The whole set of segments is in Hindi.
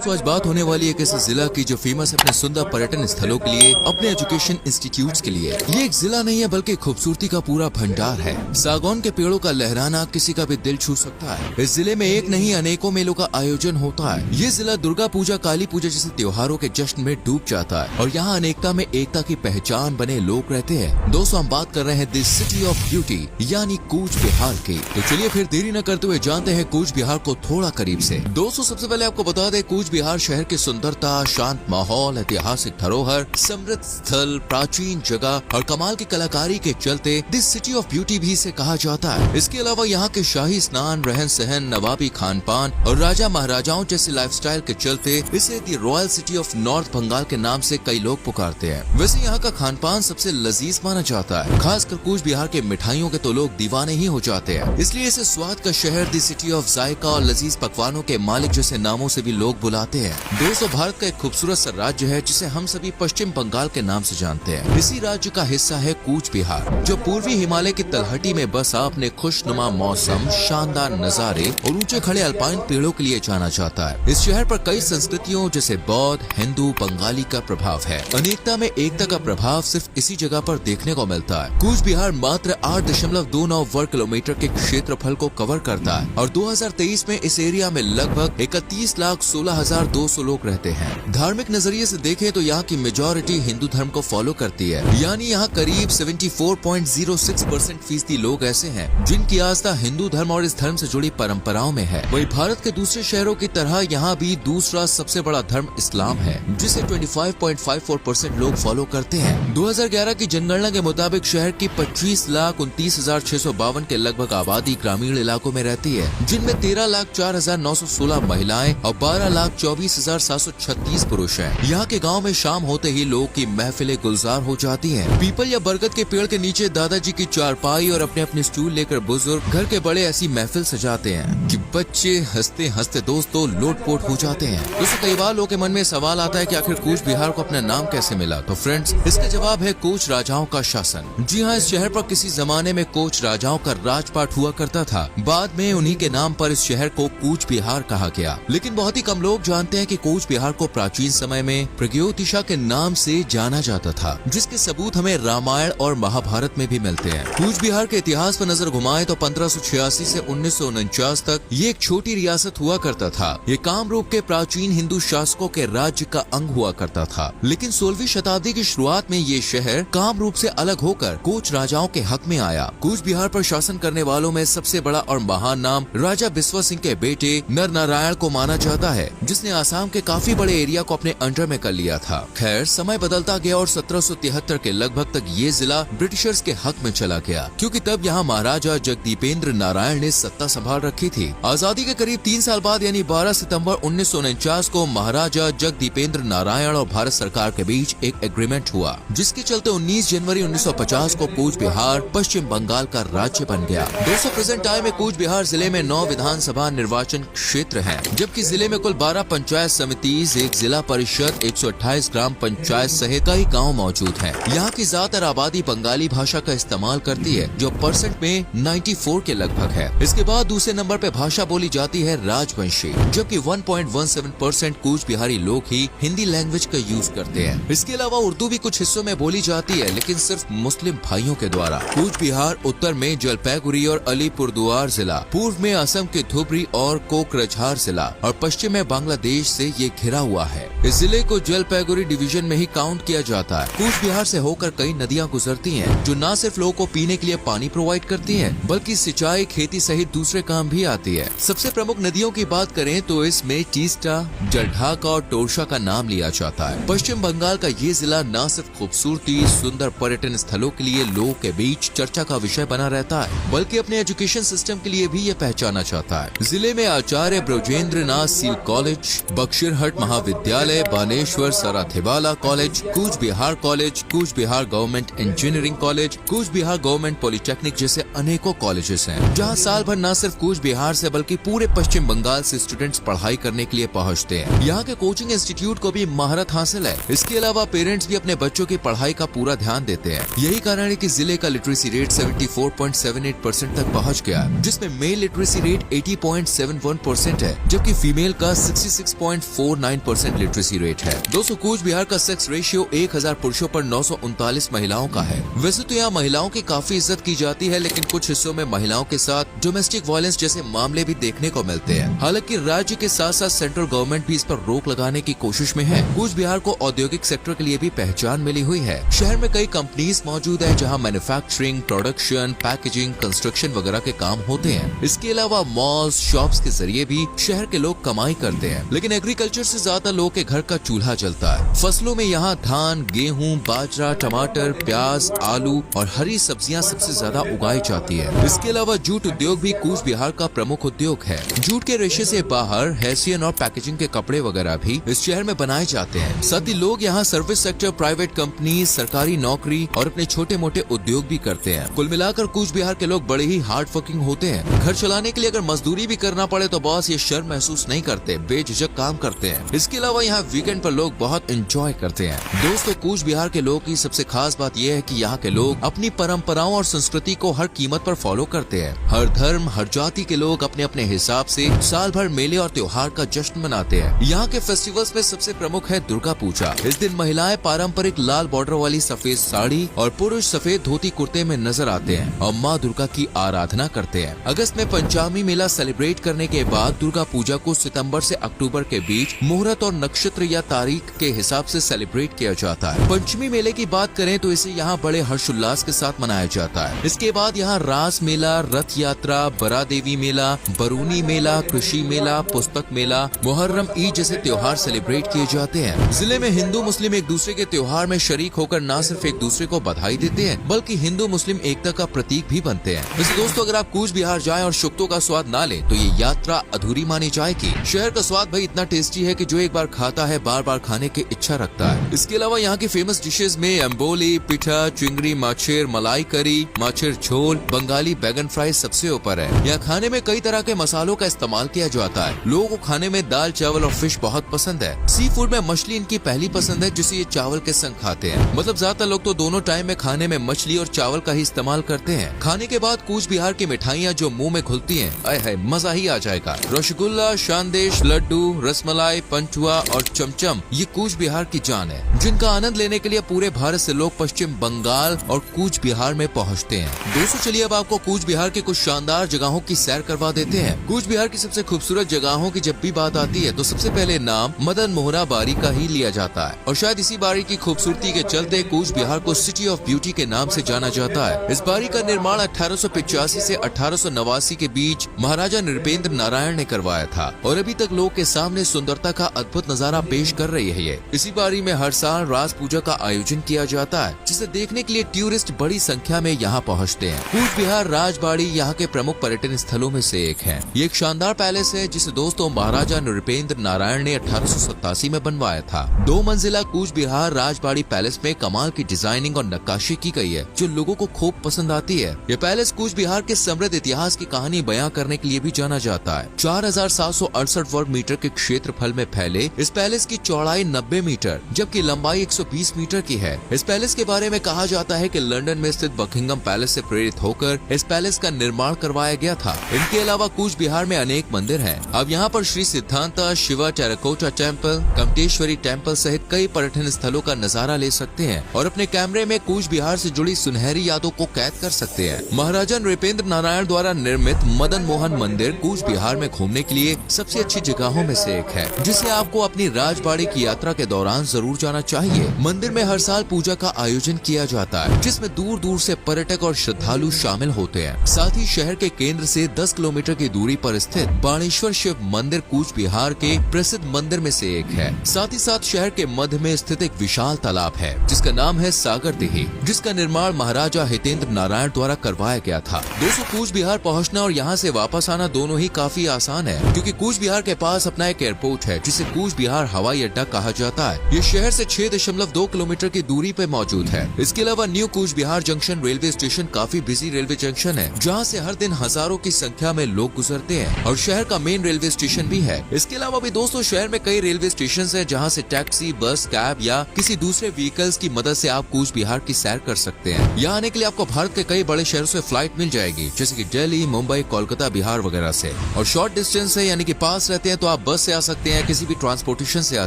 दोस्तों आज बात होने वाली एक ऐसे जिला की जो फेमस है अपने सुंदर पर्यटन स्थलों के लिए, अपने एजुकेशन इंस्टीट्यूट्स के लिए। ये एक जिला नहीं है बल्कि खूबसूरती का पूरा भंडार है। सागौन के पेड़ों का लहराना किसी का भी दिल छू सकता है। इस जिले में एक नहीं अनेकों मेलों का आयोजन होता है। ये जिला दुर्गा पूजा, काली पूजा जैसे त्योहारों के जश्न में डूब जाता है और यहाँ अनेकता में एकता की पहचान बने लोग रहते हैं। दोस्तों हम बात कर रहे हैं द सिटी ऑफ ब्यूटी यानी कूच बिहार की। तो चलिए फिर देरी न करते हुए जानते हैं कूच बिहार को थोड़ा करीब से। दोस्तों सबसे पहले आपको बता दें, कूच बिहार शहर की सुंदरता, शांत माहौल, ऐतिहासिक धरोहर, समृद्ध स्थल, प्राचीन जगह और कमाल की कलाकारी के चलते दिस सिटी ऑफ ब्यूटी भी इसे कहा जाता है। इसके अलावा यहाँ के शाही स्नान, रहन सहन, नवाबी खान पान और राजा महाराजाओं जैसे लाइफस्टाइल के चलते इसे the royal city of north Bengal के नाम से कई लोग पुकारते हैं। वैसे यहाँ का खान पान सबसे लजीज माना जाता है। खासकर कूच बिहार के मिठाइयों के तो लोग दीवाने ही हो जाते हैं। इसलिए इसे स्वाद का शहर, द सिटी ऑफ जायका और लजीज पकवानों के मालिक जैसे नामों से भी लोग बुलाते हैं। दोस्तों भारत का एक खूबसूरत सा राज्य है जिसे हम सभी पश्चिम बंगाल के नाम से जानते हैं। इसी राज्य का हिस्सा है कूच बिहार, जो पूर्वी हिमालय की तलहटी में बसा अपने खुशनुमा मौसम, शानदार नजारे और ऊंचे खड़े अल्पाइन पेड़ों के लिए जाना जाता है। इस शहर पर कई संस्कृतियों जैसे बौद्ध, हिंदू, बंगाली का प्रभाव है। अनेकता में एकता का प्रभाव सिर्फ इसी जगह पर देखने को मिलता है। कूच बिहार मात्र 8.29 वर्ग किलोमीटर के क्षेत्रफल को कवर करता है और 2023 में इस एरिया में लगभग 31,16,200 लोग रहते हैं। धार्मिक नजरिए से देखें तो यहाँ की मेजॉरिटी हिंदू धर्म को फॉलो करती है, यानी यहाँ करीब 74.06% फीसदी लोग ऐसे हैं जिनकी आस्था हिंदू धर्म और इस धर्म से जुड़ी परंपराओं में है। वही भारत के दूसरे शहरों की तरह यहाँ भी दूसरा सबसे बड़ा धर्म इस्लाम है, जिसे 25.54% लोग फॉलो करते हैं। 2011 की जनगणना के मुताबिक शहर की 25,29,652 के लगभग आबादी ग्रामीण इलाकों में रहती है, जिनमें 13,04,916 महिलाएं और 12,24,736 पुरुष हैं। यहाँ के गांव में शाम होते ही लोग की महफिलें गुलजार हो जाती हैं। पीपल या बरगद के पेड़ के नीचे दादाजी की चारपाई और अपने अपने स्टूल लेकर बुजुर्ग घर के बड़े ऐसी महफिल सजाते हैं कि बच्चे हंसते हंसते दोस्तों लोटपोट हो जाते हैं। दोस्तों कई बार लोगों के मन में सवाल आता है कि आखिर कूच बिहार को अपना नाम कैसे मिला। तो फ्रेंड्स इसका जवाब है कोच राजाओं का शासन। जी हाँ, इस शहर पर किसी जमाने में कोच राजाओं का राजपाट हुआ करता था। बाद में उन्हीं के नाम पर इस शहर को कूच बिहार कहा गया। लेकिन बहुत ही कम लोग जानते हैं कि कूच बिहार को प्राचीन समय में प्रग्योतिषा के नाम से जाना जाता था, जिसके सबूत हमें रामायण और महाभारत में भी मिलते हैं। कूच बिहार के इतिहास पर नजर घुमाएं तो 1586 से 1949 तक ये एक छोटी रियासत हुआ करता था। ये कामरूप के प्राचीन हिंदू शासकों के राज्य का अंग हुआ करता था। लेकिन 16वीं शताब्दी की शुरुआत में ये शहर कामरूप से अलग होकर कोच राजाओं के हक में आया। कूच बिहार पर शासन करने वालों में सबसे बड़ा और महान नाम राजा बिस्वा सिंह के बेटे नर नारायण को माना जाता है, जिसने आसाम के काफी बड़े एरिया को अपने अंडर में कर लिया था। खैर समय बदलता गया और 1773 के लगभग तक ये जिला ब्रिटिशर्स के हक में चला गया, क्योंकि तब यहाँ महाराजा जगदीपेंद्र नारायण ने सत्ता संभाल रखी थी। आजादी के करीब 3 साल बाद यानी 12 सितंबर 1949 को महाराजा जगदीपेंद्र नारायण और भारत सरकार के बीच एक एग्रीमेंट हुआ, जिसके चलते 19 जनवरी 1950 को कूच बिहार पश्चिम बंगाल का राज्य बन गया। दोस्तों प्रेजेंट टाइम में कूच बिहार जिले में 9 विधानसभा निर्वाचन क्षेत्र हैं, जबकि जिले में कुल 12 पंचायत समिति, एक जिला परिषद, 128 ग्राम पंचायत सहित कई गाँव मौजूद हैं। यहाँ की ज्यादातर आबादी बंगाली भाषा का इस्तेमाल करती है, जो परसेंट में 94 के लगभग है। इसके बाद दूसरे नंबर पे भाषा बोली जाती है राजवंशी, जबकि 1.17% कूच बिहारी लोग ही हिंदी लैंग्वेज का यूज करते हैं। इसके अलावा उर्दू भी कुछ हिस्सों में बोली जाती है, लेकिन सिर्फ मुस्लिम भाइयों के द्वारा। कूच बिहार उत्तर में जलपाईगुड़ी और अलीपुरदुआर जिला, पूर्व में असम के धुबरी और कोकरझार जिला और पश्चिम में बांग्लादेश से ये घिरा हुआ है। इस जिले को जलपाईगुड़ी डिवीजन में ही काउंट किया जाता है। कूच बिहार से होकर कई नदियां गुजरती हैं, जो न सिर्फ लोगों को पीने के लिए पानी प्रोवाइड करती हैं, बल्कि सिंचाई, खेती सहित दूसरे काम भी आती है। सबसे प्रमुख नदियों की बात करें तो इसमें तीस्ता, जलढाका और टोरशा का नाम लिया जाता है। पश्चिम बंगाल का ये जिला न सिर्फ खूबसूरती, सुंदर पर्यटन स्थलों के लिए लोगों के बीच चर्चा का विषय बना रहता है, बल्कि अपने एजुकेशन सिस्टम के लिए भी ये पहचाना जाता है। जिले में आचार्य ब्रजेंद्र नाथ सील कॉलेज, बक्शिरहट महाविद्यालय, Baneshwar सराथिवाला college, Cooch Behar college, Cooch Behar government engineering college, Cooch Behar government polytechnic जैसे अनेकों कॉलेजेस हैं, जहां साल भर न सिर्फ कूच बिहार से बल्कि पूरे पश्चिम बंगाल से स्टूडेंट्स पढ़ाई करने के लिए पहुंचते हैं। यहाँ के कोचिंग इंस्टीट्यूट को भी महारत हासिल है। इसके अलावा पेरेंट्स भी अपने बच्चों की पढ़ाई का पूरा ध्यान देते हैं। यही कारण है कि जिले का लिटरेसी रेट 74.78% तक पहुँच गया, जिसमें मेल लिटरेसी रेट 80.71% है, जबकि फीमेल का 86.49% लिटरेसी रेट है। दोस्तों कूच बिहार का सेक्स रेशियो 1000 पुरुषों पर 939 महिलाओं का है। वैसे तो यहाँ महिलाओं की काफी इज्जत की जाती है, लेकिन कुछ हिस्सों में महिलाओं के साथ डोमेस्टिक वायलेंस जैसे मामले भी देखने को मिलते हैं। हालांकि राज्य के साथ साथ सेंट्रल गवर्नमेंट भी इस पर रोक लगाने की कोशिश में है। कूच बिहार को औद्योगिक सेक्टर के लिए भी पहचान मिली हुई है। शहर में कई कंपनीज मौजूद है जहाँ मैन्युफैक्चरिंग, प्रोडक्शन, पैकेजिंग, कंस्ट्रक्शन वगैरह के काम होते हैं। इसके अलावा मॉल्स, शॉप्स के जरिए भी शहर के लोग कमाई करते हैं। लेकिन एग्रीकल्चर से ज्यादा लोगों के घर का चूल्हा जलता है। फसलों में यहाँ धान, गेहूँ, बाजरा, टमाटर, प्याज, आलू और हरी सब्जियाँ सबसे ज्यादा उगाई जाती है। इसके अलावा जूट उद्योग भी कूच बिहार का प्रमुख उद्योग है। जूट के रेशे से बाहर हेसियन और पैकेजिंग के कपड़े वगैरह भी इस शहर में बनाए जाते हैं। साथ ही लोग यहाँ सर्विस सेक्टर, प्राइवेट कंपनी, सरकारी नौकरी और अपने छोटे मोटे उद्योग भी करते हैं। कुल मिलाकर कूच बिहार के लोग बड़े ही हार्ड वर्किंग होते हैं। घर चलाने के लिए अगर मजदूरी भी करना पड़े तो बॉस ये शर्म महसूस नहीं करते, बेझिझक काम करते हैं। इसके अलावा यहाँ वीकेंड पर लोग बहुत एंजॉय करते हैं। दोस्तों कूच बिहार के लोगों की सबसे खास बात यह है कि यहाँ के लोग अपनी परंपराओं और संस्कृति को हर कीमत पर फॉलो करते हैं। हर धर्म, हर जाति के लोग अपने अपने हिसाब से साल भर मेले और त्योहार का जश्न मनाते हैं। यहाँ के फेस्टिवल्स में सबसे प्रमुख है दुर्गा पूजा। इस दिन महिलाएं पारंपरिक लाल बॉर्डर वाली सफेद साड़ी और पुरुष सफेद धोती कुर्ते में नजर आते हैं और माँ दुर्गा की आराधना करते हैं। अगस्त में पंचामी मेला सेलिब्रेट करने के बाद दुर्गा पूजा को सितंबर से अक्टूबर के बीच मुहूर्त और नक्षत्र या तारीख के हिसाब से सेलिब्रेट किया जाता है। पंचमी मेले की बात करें तो इसे यहाँ बड़े हर्षोल्लास के साथ मनाया जाता है। इसके बाद यहाँ रास मेला, रथ यात्रा, बरा देवी मेला, बरूनी मेला, कृषि मेला, पुस्तक मेला, मुहर्रम, ईद जैसे त्योहार सेलिब्रेट किए जाते हैं। जिले में हिंदू मुस्लिम एक दूसरे के त्योहार में शरीक होकर न सिर्फ एक दूसरे को बधाई देते हैं बल्कि हिंदू मुस्लिम एकता का प्रतीक भी बनते हैं। वैसे दोस्तों अगर आप कूच बिहार जाएं और शुक्तों का स्वाद ना लें तो ये यात्रा अधूरी मानी जाएगी। शहर का स्वाद भाई इतना टेस्टी है कि जो एक बार खाता है बार बार खाने की इच्छा रखता है। इसके अलावा यहाँ की फेमस डिशेज में अम्बोली, पिठा, चिंगड़ी, माछेर, मलाई करी, माछेर झोल, बंगाली बैगन फ्राई सबसे ऊपर है। यहाँ खाने में कई तरह के मसालों का इस्तेमाल किया जाता है। लोगों को खाने में दाल, चावल और फिश बहुत पसंद है। सी फूड में मछली इनकी पहली पसंद है जिसे ये चावल के संग खाते हैं। मतलब ज्यादातर लोग तो दोनों टाइम में खाने में मछली और चावल का ही इस्तेमाल करते हैं। खाने के बाद कूच बिहार की मिठाइयाँ जो मुंह में घुलती हैं, आय हाय मजा ही आ जाएगा। रसगुल्ला, शानदेश, लड्डू, रसमलाई, पंचुआ और चमचम ये कूच बिहार की जान है, जिनका आनंद लेने के लिए पूरे भारत से लोग पश्चिम बंगाल और कूच बिहार में पहुँचते हैं। दोस्तों चलिए अब आपको कूच बिहार के कुछ शानदार जगहों की सैर करवा देते हैं। कूच बिहार की सबसे खूबसूरत जगहों की जब भी बात आती है तो सबसे पहले नाम मदन मोहरा बारी का ही लिया जाता है और शायद इसी बारी की खूबसूरती के चलते कूच बिहार को सिटी ऑफ ब्यूटी के नाम से जाना जाता है। इस बारी का निर्माण 1885 से 1889 के बीच महाराजा नृपेंद्र नारायण ने करवाया था और अभी तक लोग के सामने सुंदरता का अद्भुत नजारा पेश कर रही है। ये इसी बारी में हर साल रास पूजा का आयोजन किया जाता है जिसे देखने के लिए टूरिस्ट बड़ी संख्या में यहाँ पहुँचते हैं। कूच बिहार राजबाड़ी यहाँ के प्रमुख पर्यटन स्थलों में से एक है। ये एक शानदार पैलेस है जिसे दोस्तों महाराजा नृपेंद्र नारायण ने 1887 में बनवाया था। 2 मंजिला कूच बिहार राजबाड़ी पैलेस में कमाल की डिजाइनिंग और नक्काशी की गई है जो लोगों को खूब पसंद आती है। यह पैलेस कूच बिहार के समृद्ध इतिहास की कहानी बयां करने के लिए भी जाना जाता है। 4768 वर्ग मीटर के क्षेत्रफल में फैले इस पैलेस की चौड़ाई 90 मीटर जबकि लंबाई 120 मीटर की है। इस पैलेस के बारे में कहा जाता है कि लंदन में स्थित बकिंघम पैलेस से प्रेरित होकर इस पैलेस का निर्माण करवाया गया था। इनके अलावा कूच बिहार में अनेक मंदिर हैं। अब यहाँ पर Shri Siddhanta, Shiva terracotta temple, Kamteshwari temple सहित कई पर्यटन स्थलों का नजारा ले सकते हैं और अपने कैमरे में कूच बिहार से जुड़ी सुनहरी यादों को कैद कर सकते हैं। महाराजा नृपेंद्र नारायण द्वारा निर्मित मदन मोहन मंदिर कूच बिहार में घूमने के लिए सबसे अच्छी जगहों में से एक है जिसे आपको अपनी राजबाड़ी की यात्रा के दौरान जरूर जाना चाहिए। मंदिर में हर साल पूजा का आयोजन किया जाता है जिसमें दूर दूर से पर्यटक और श्रद्धालु शामिल होते हैं। साथ ही शहर के केंद्र से 10 किलोमीटर की दूरी पर स्थित बाणेश्वर शिव मंदिर कूच बिहार के प्रसिद्ध मंदिर में से एक है। साथ ही साथ शहर के मध्य में स्थित एक विशाल तालाब है जिसका नाम है सागर दिही, जिसका निर्माण महाराजा हितेंद्र नारायण द्वारा करवाया गया था। दोस्तों कूच बिहार पहुंचना और यहां से वापस आना दोनों ही काफी आसान है क्योंकि कूच बिहार के पास अपना एक एयरपोर्ट है जिसे कूच बिहार हवाई अड्डा कहा जाता है। ये शहर से 6.2 किलोमीटर की दूरी पे मौजूद है। इसके अलावा new Cooch Behar junction railway station काफी बिजी रेलवे जंक्शन है जहाँ से हर दिन हजारों की संख्या में लोग गुजरते हैं और शहर का मेन रेलवे स्टेशन भी है। इसके अलावा भी दोस्तों शहर में कई रेलवे स्टेशन है जहाँ से टैक्सी, बस, कैब या किसी दूसरे व्हीकल्स की मदद से आप कूच बिहार की सैर कर सकते हैं। यहाँ आने के लिए आपको भारत के कई बड़े शहरों से फ्लाइट मिल जाएगी जैसे कि दिल्ली, मुंबई, कोलकाता, बिहार वगैरह से। और शॉर्ट डिस्टेंस है यानी कि पास रहते हैं तो आप बस से आ सकते हैं, किसी भी ट्रांसपोर्टेशन से आ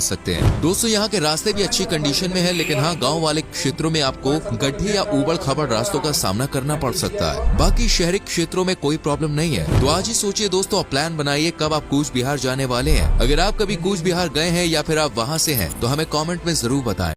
सकते हैं। दोस्तों यहाँ के रास्ते भी अच्छी कंडीशन में है, लेकिन हाँ गाँव वाले क्षेत्रों में आपको गड्ढे या ऊबड़ खाबड़ रास्तों का सामना करना पड़ सकता है। बाकी शहरी क्षेत्रों में कोई प्रॉब्लम नहीं है। तो आज ही सोचिए दोस्तों, आप प्लान बनाइए कब आप कूच बिहार जाने वाले हैं। अगर आप कभी कूच बिहार गए हैं या फिर आप वहाँ से हैं तो हमें कॉमेंट में जरूर बताएं।